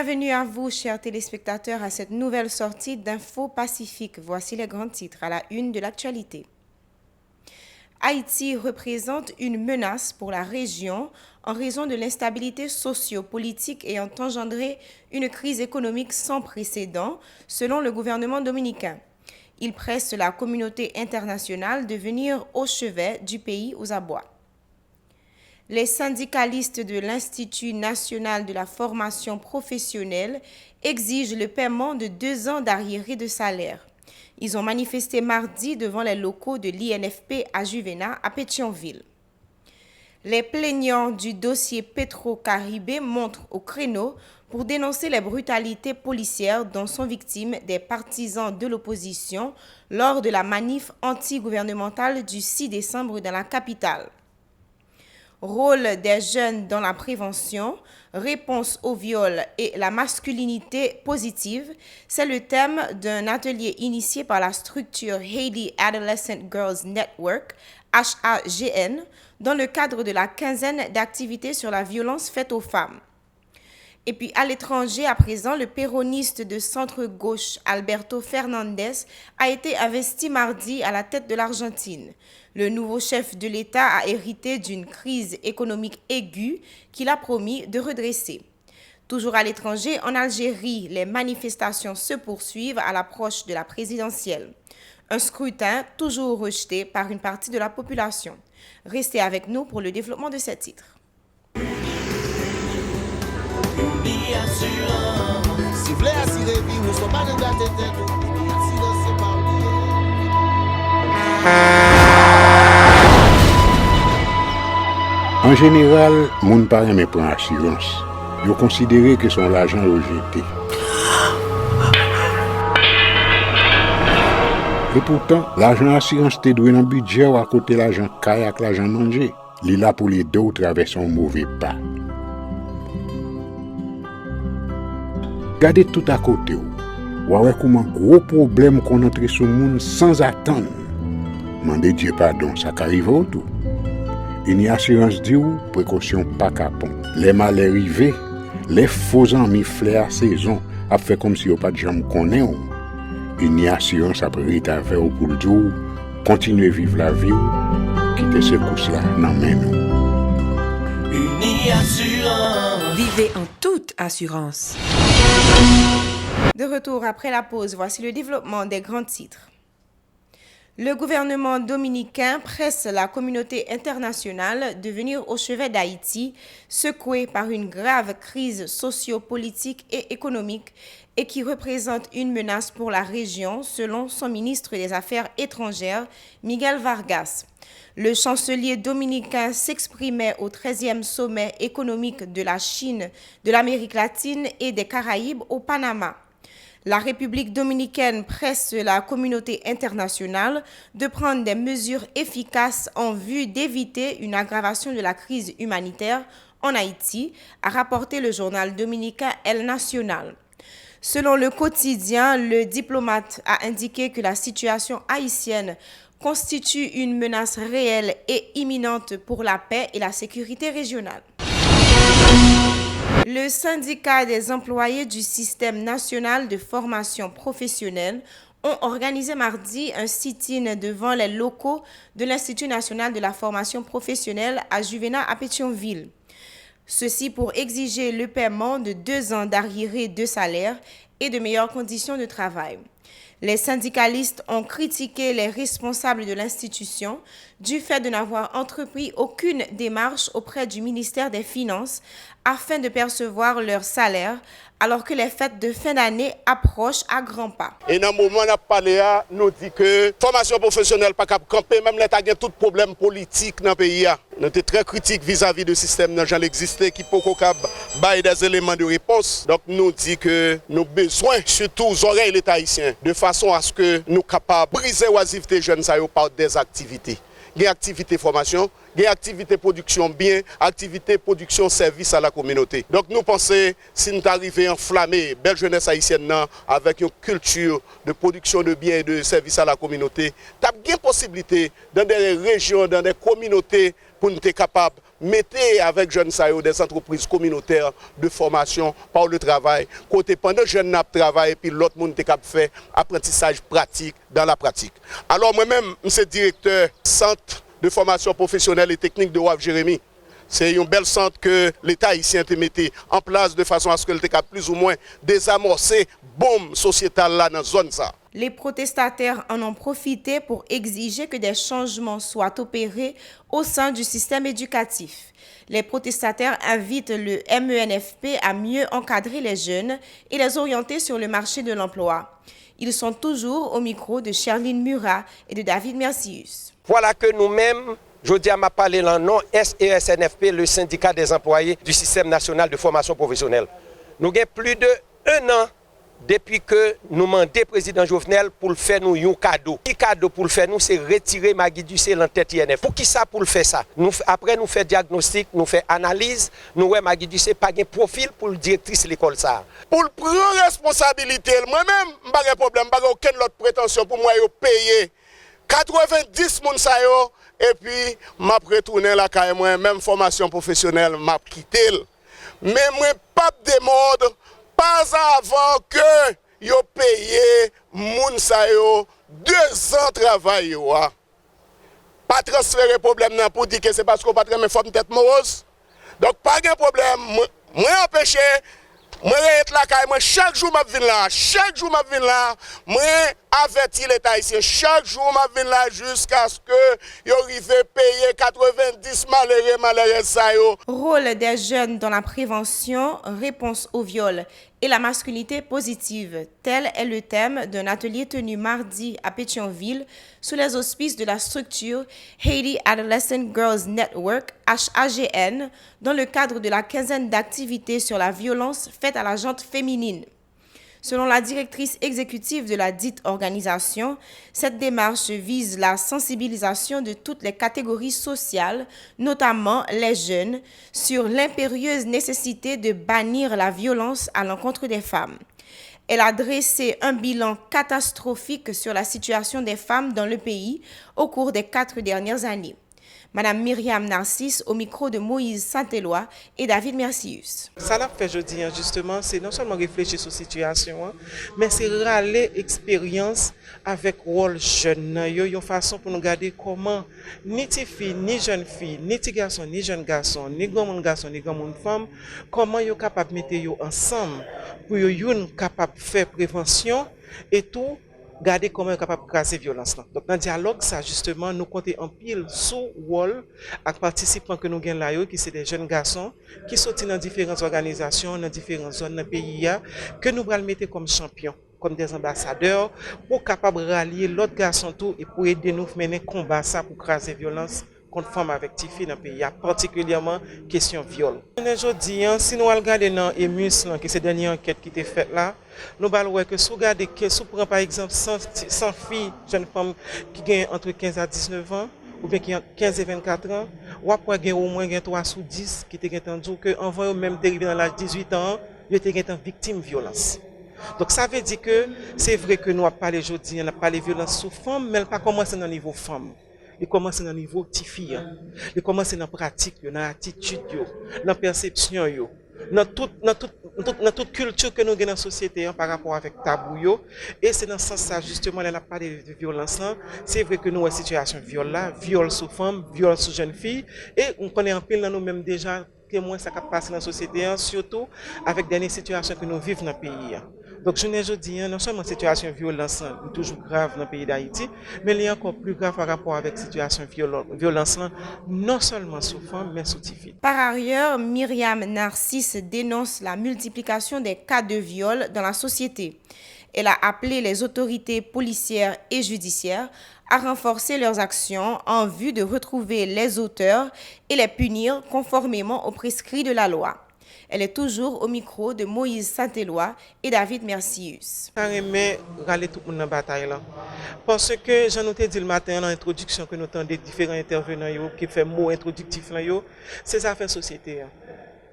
Bienvenue à vous, chers téléspectateurs, à cette nouvelle sortie d'Info Pacifique. Voici les grands titres à la une de l'actualité. Haïti représente une menace pour la région en raison de l'instabilité socio-politique ayant engendré une crise économique sans précédent, selon le gouvernement dominicain. Il presse la communauté internationale de venir au chevet du pays aux abois. Les syndicalistes de l'Institut national de la formation professionnelle exigent le paiement de 2 ans d'arriérés de salaire. Ils ont manifesté mardi devant les locaux de l'INFP à Juvena, à Pétionville. Les plaignants du dossier Petro-Caribé montent au créneau pour dénoncer les brutalités policières dont sont victimes des partisans de l'opposition lors de la manif anti-gouvernementale du 6 décembre dans la capitale. Rôle des jeunes dans la prévention, réponse au viol et la masculinité positive, c'est le thème d'un atelier initié par la structure Haiti Adolescent Girls Network, HAGN, dans le cadre de la quinzaine d'activités sur la violence faite aux femmes. Et puis à l'étranger, à présent, le péroniste de centre-gauche Alberto Fernandez a été investi mardi à la tête de l'Argentine. Le nouveau chef de l'État a hérité d'une crise économique aiguë qu'il a promis de redresser. Toujours à l'étranger, en Algérie, les manifestations se poursuivent à l'approche de la présidentielle. Un scrutin toujours rejeté par une partie de la population. Restez avec nous pour le développement de ces titres. Si vous voulez assurer vie, nous ne sommes pas de la tête, en général, moun pa reme pran assurance. Yo considéré que son l'argent rejeté. Et pourtant, l'argent assurance te doué dans budget ou à côté l'argent caille avec l'argent mangé. Li là pour les deux ou traverser un mauvais pas. Gardez tout à côté ou ouais comme un gros problème qu'on entre sur monde sans attendre. Mandez Dieu pardon, ça qu'arrive au tout. Une assurance dit ou précaution pas capon. Les malheurs arrivés, les faux amis flair saison a fait comme si on pas de jambe connaît ou. Une assurance après rita faire ou pour le jour, continuer vivre la vie ou quitter ce course là nan men nous. Une assurance. Vivez en toute assurance. De retour après la pause, voici le développement des grands titres. Le gouvernement dominicain presse la communauté internationale de venir au chevet d'Haïti, secoué par une grave crise socio-politique et économique et qui représente une menace pour la région, selon son ministre des Affaires étrangères, Miguel Vargas. Le chancelier dominicain s'exprimait au 13e sommet économique de la Chine, de l'Amérique latine et des Caraïbes au Panama. La République dominicaine presse la communauté internationale de prendre des mesures efficaces en vue d'éviter une aggravation de la crise humanitaire en Haïti, a rapporté le journal dominicain El Nacional. Selon le quotidien, le diplomate a indiqué que la situation haïtienne constitue une menace réelle et imminente pour la paix et la sécurité régionale. Le syndicat des employés du système national de formation professionnelle ont organisé mardi un sit-in devant les locaux de l'Institut national de la formation professionnelle à Juvena à Pétionville. Ceci pour exiger le paiement de 2 ans d'arriérés de salaire et de meilleures conditions de travail. Les syndicalistes ont critiqué les responsables de l'institution du fait de n'avoir entrepris aucune démarche auprès du ministère des Finances afin de percevoir leur salaire alors que les fêtes de fin d'année approchent à grands pas. Et dans le moment où on a parlé, nous dit que la formation professionnelle pas capable camper, même l'État a tout problème politique dans le pays. Nous sommes très critiques vis-à-vis du système dans l'existé qui peut bailler des éléments de réponse. Donc nous dit que nous avons besoin, surtout aux oreilles de l'État haïtien, de façon à ce que nous soyons capables de briser l'oisiveté jeunes par des activités. Il y a activité formation, il y a activité production bien, activité production service à la communauté. Donc nous pensons, si nous arrivons à enflammer belle jeunesse haïtienne avec une culture de production de biens et de services à la communauté, tu as bien possibilité dans des régions, dans des communautés pour nous être capables mettez avec jeunes sayo des entreprises communautaires de formation par le travail. Côté pendant jeunes n'a travaillé puis l'autre monde capable faire apprentissage pratique dans la pratique. Alors moi-même, je suis directeur centre de formation professionnelle et technique de Waf Jérémy. C'est un bel centre que l'État haïtien a mis en place de façon à ce que l'État capable plus ou moins désamorcer bombe sociétale là dans la zone ça. Les protestataires en ont profité pour exiger que des changements soient opérés au sein du système éducatif. Les protestataires invitent le MENFP à mieux encadrer les jeunes et les orienter sur le marché de l'emploi. Ils sont toujours au micro de Sherline Murat et de David Mercius. Voilà que nous-mêmes, je dis à ma parler le nom SESNFP, le syndicat des employés du système national de formation professionnelle. Nous avons plus de 1 an depuis que nous demandons le président Jovenel pour faire nous un cadeau. Le cadeau pour le faire nous, c'est retirer Magui Ducé en tête INF. Pour qui ça pour le faire ça? Après nous faire diagnostic, nous faire analyse, nous voyons Magui Ducé pas de profil pour le directrice de l'école ça. Pour le prendre responsabilité, moi-même, je n'ai pas de problème, je n'ai pas aucune autre prétention pour moi de payer 90 moun sa yo, et puis je retourner la caille moi, même formation professionnelle, je quitté. Mais moi pas de mode, pas avant que yo paye moun sa yo 2 ans de travail yo. Pas transférer problème nan pour dire que c'est parce qu'on pas très forme tête morose. Donc pas de problème, moi empêcher. Moi, je suis là, chaque jour, je viens là, moi, avertis l'État haïtien, chaque jour, je viens là jusqu'à ce que je arrive à payer 90 malheureux ça. Rôle des jeunes dans la prévention, réponse au viol et la masculinité positive, tel est le thème d'un atelier tenu mardi à Pétionville sous les auspices de la structure Haiti Adolescent Girls Network, HAGN, dans le cadre de la quinzaine d'activités sur la violence faite à la gente féminine. Selon la directrice exécutive de la dite organisation, cette démarche vise la sensibilisation de toutes les catégories sociales, notamment les jeunes, sur l'impérieuse nécessité de bannir la violence à l'encontre des femmes. Elle a dressé un bilan catastrophique sur la situation des femmes dans le pays au cours des 4 dernières années. Madame Myriam Narcisse au micro de Moïse Saint-Éloi et David Mercius. Ça l'a fait aujourd'hui, justement, c'est non seulement réfléchir sur la situation, mais c'est râler l'expérience avec le rôle jeune. Il y a une façon pour nous garder comment ni tes filles, ni jeunes filles, ni tes garçons, ni jeunes garçons, ni grand garçons, ni grand femmes, comment ils sont capables de mettre ensemble pour qu'ils capables de faire prévention et tout. Garder comment est capable de casser violence. Donc dans le dialogue, ça justement, nous comptons en pile sous rôle avec participants que nous gagnons là, qui sont des jeunes garçons qui sont dans différentes organisations, dans différentes zones dans le pays, que nous allons mettre comme champions, comme des ambassadeurs, pour capables de rallier l'autre garçon tout et pour aider nous à mener combat ça pour casser violence contre femmes avec petites filles dans le pays, particulièrement question viol. Aujourd'hui, si nous regardons dans EMUS, qui c'est la dernière enquête qui a été faite là, nous allons voir que si vous regardez, si vous prenez par exemple 100 filles, jeunes femmes qui ont entre 15 à 19 ans, ou bien qui ont 15 et 24 ans, ou après au moins 3 sur 10 qui ont entendu qu'avant même d'arriver dans l'âge de 18 ans, ils ont été victimes de violence. Donc ça veut dire que c'est vrai que nous avons parlé aujourd'hui, on a parlé de violence sur femmes, mais elle n'a pas commencé dans le niveau femme. Il commence dans le niveau de filles. Il commence dans la pratique, dans l'attitude, dans la perception, dans toute culture que nous avons dans la société par rapport avec tabou. Et c'est dans ce sens-là, justement, elle a parlé de violence. C'est vrai que nous avons une situation de viol là, viol sur femmes, viol sur jeunes filles. Et on connaît un peu dans nous-mêmes déjà que moins ça passe dans la société, surtout avec des situations que nous vivons dans le pays. Donc, je ne dis pas, non seulement la situation de violence est toujours grave dans le pays d'Haïti, mais elle est encore plus grave par rapport avec la situation de violence, non seulement sur femmes, mais sur les filles. Par ailleurs, Myriam Narcisse dénonce la multiplication des cas de viol dans la société. Elle a appelé les autorités policières et judiciaires à renforcer leurs actions en vue de retrouver les auteurs et les punir conformément aux prescrits de la loi. Elle est toujours au micro de Moïse Saint-Éloi et David Mercius. Je vais râler tout le monde dans la bataille. Parce que j'en ai dit le matin dans l'introduction que nous entendons des différents intervenants qui font mot introductif, c'est ça fait société.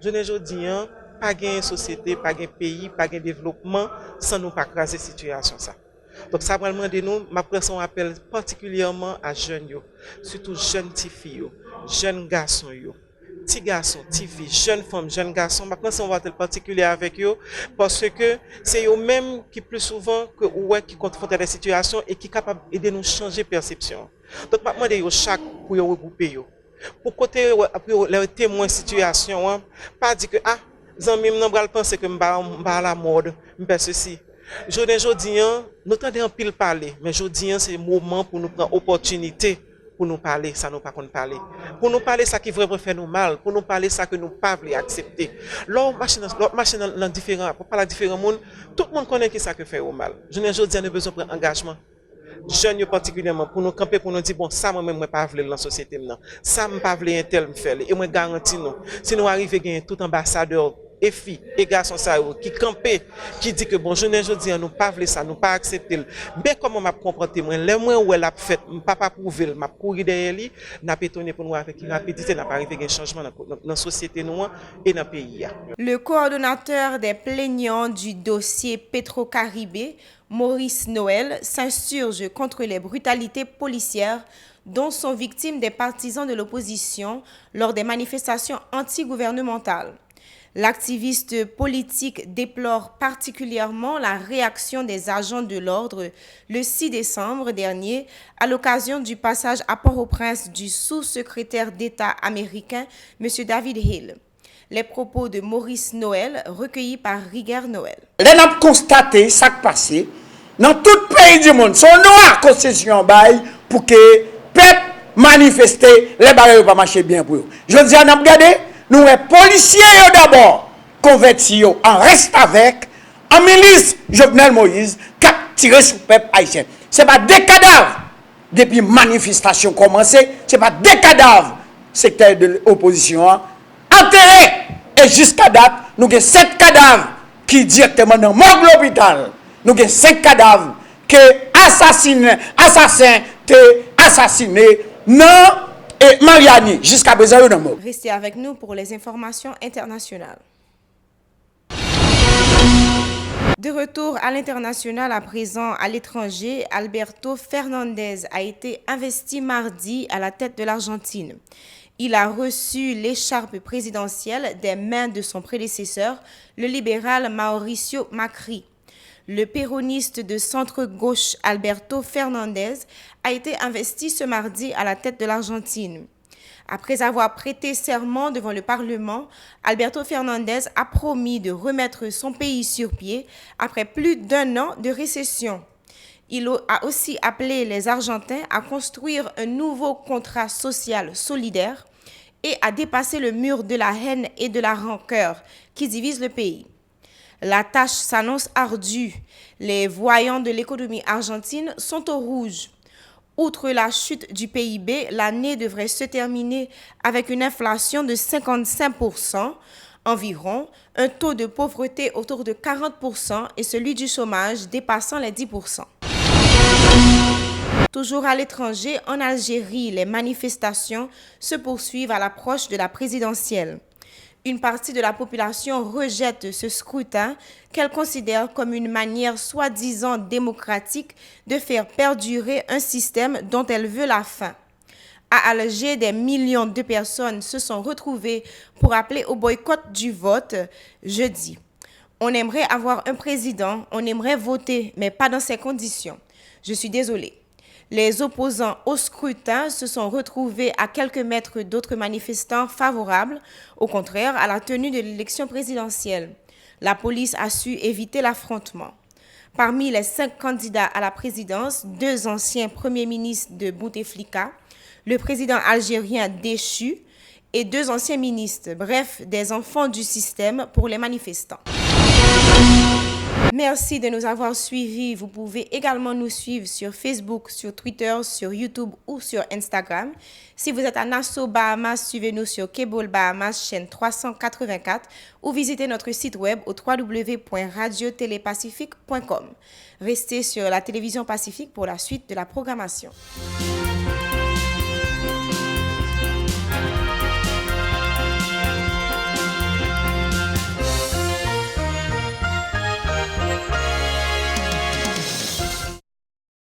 Je ne dis pas de société, pas de pays, pas de développement sans nous pas craser cette situation. Donc ça va demander nous, ma pression appelle particulièrement à jeunes, surtout jeunes filles, jeunes garçons, petits garçons, petites filles, jeunes femmes, jeunes garçons, maintenant on va être particulier avec eux parce que c'est eux-mêmes qui plus souvent que ouais qui confrontent à des situations et qui sont capables d'aider nous changer perception. Donc maintenant de chaque pour regrouper eux. Pour côté les témoins situation, hein, pas dire que ah zanmi m'nan bral penser que m'ba la mode, m'pa ceci. Jodi nous tendons en pile parler, mais jodi c'est le moment pour nous prendre opportunité pour nous parler, ça nous pas qu'on parler. Pour nous parler ça qui vraiment fait nous mal, pour nous parler ça que nous pas voulons accepter. L'autre machine dans différents, pour parler à différents monde, tout le monde connaît qui ça que fait au mal. Jodi nous besoin prendre engagement. Jeunes particulièrement pour nous camper pour nous dire bon ça moi même moi pas vle dans société maintenant. Ça me pas vle un tel me faire et moi garantis nous si nous arriver gagner tout ambassadeur et filles et garçons ça qui camper qui dit que bon jeune jodi nous pas vle ça nous pas accepter mais comment m'a comprendre témoin les moins où elle a fait pas prouver m'a courir derrière lui n'a étonné pour nous avec rapidité n'a pas arrivé un changement dans société nous et dans pays. Le coordonnateur des plaignants du dossier Petro-Caribé, Maurice Noël, s'insurge contre les brutalités policières dont sont victimes des partisans de l'opposition lors des manifestations antigouvernementales. L'activiste politique déplore particulièrement la réaction des agents de l'ordre le 6 décembre dernier à l'occasion du passage à Port-au-Prince du sous-secrétaire d'État américain, M. David Hill. Les propos de Maurice Noël recueillis par Rigueur Noël. Nous avons constaté ce qui passé dans tout le pays du monde. Son nom à concession bail pour que le peuple manifeste, les barrières ne pas marcher bien pour eux. Je dis à nous regarder, nous les policiers d'abord convertis en reste avec, en milice Jovenel Moïse, qui a tiré sur le peuple haïtien. Ce n'est pas des cadavres depuis la manifestation commencée, ce n'est pas des cadavres secteur de l'opposition enterrés. Et jusqu'à date, nous avons 7 cadavres qui directement dans le morgue de l'hôpital. Nous avons 5 cadavres que assassins assassinés non et Mariani jusqu'à présent nous avons. Restez avec nous pour les informations internationales. De retour à l'international à présent à l'étranger, Alberto Fernandez a été investi mardi à la tête de l'Argentine. Il a reçu l'écharpe présidentielle des mains de son prédécesseur, le libéral Mauricio Macri. Le péroniste de centre-gauche Alberto Fernandez a été investi ce mardi à la tête de l'Argentine. Après avoir prêté serment devant le Parlement, Alberto Fernandez a promis de remettre son pays sur pied après plus d'1 an de récession. Il a aussi appelé les Argentins à construire un nouveau contrat social solidaire et à dépasser le mur de la haine et de la rancœur qui divise le pays. La tâche s'annonce ardue. Les voyants de l'économie argentine sont au rouge. Outre la chute du PIB, l'année devrait se terminer avec une inflation de 55% environ, un taux de pauvreté autour de 40% et celui du chômage dépassant les 10%. Toujours à l'étranger, en Algérie, les manifestations se poursuivent à l'approche de la présidentielle. Une partie de la population rejette ce scrutin qu'elle considère comme une manière soi-disant démocratique de faire perdurer un système dont elle veut la fin. À Alger, des millions de personnes se sont retrouvées pour appeler au boycott du vote jeudi. On aimerait avoir un président, on aimerait voter, mais pas dans ces conditions. Je suis désolée. Les opposants au scrutin se sont retrouvés à quelques mètres d'autres manifestants favorables, au contraire, à la tenue de l'élection présidentielle. La police a su éviter l'affrontement. Parmi les 5 candidats à la présidence, 2 anciens premiers ministres de Bouteflika, le président algérien déchu et 2 anciens ministres, bref, des enfants du système pour les manifestants. Merci de nous avoir suivis. Vous pouvez également nous suivre sur Facebook, sur Twitter, sur YouTube ou sur Instagram. Si vous êtes à Nassau, Bahamas, suivez-nous sur Cable Bahamas, chaîne 384 ou visitez notre site web au www.radiotélépacifique.com. Restez sur la télévision Pacifique pour la suite de la programmation.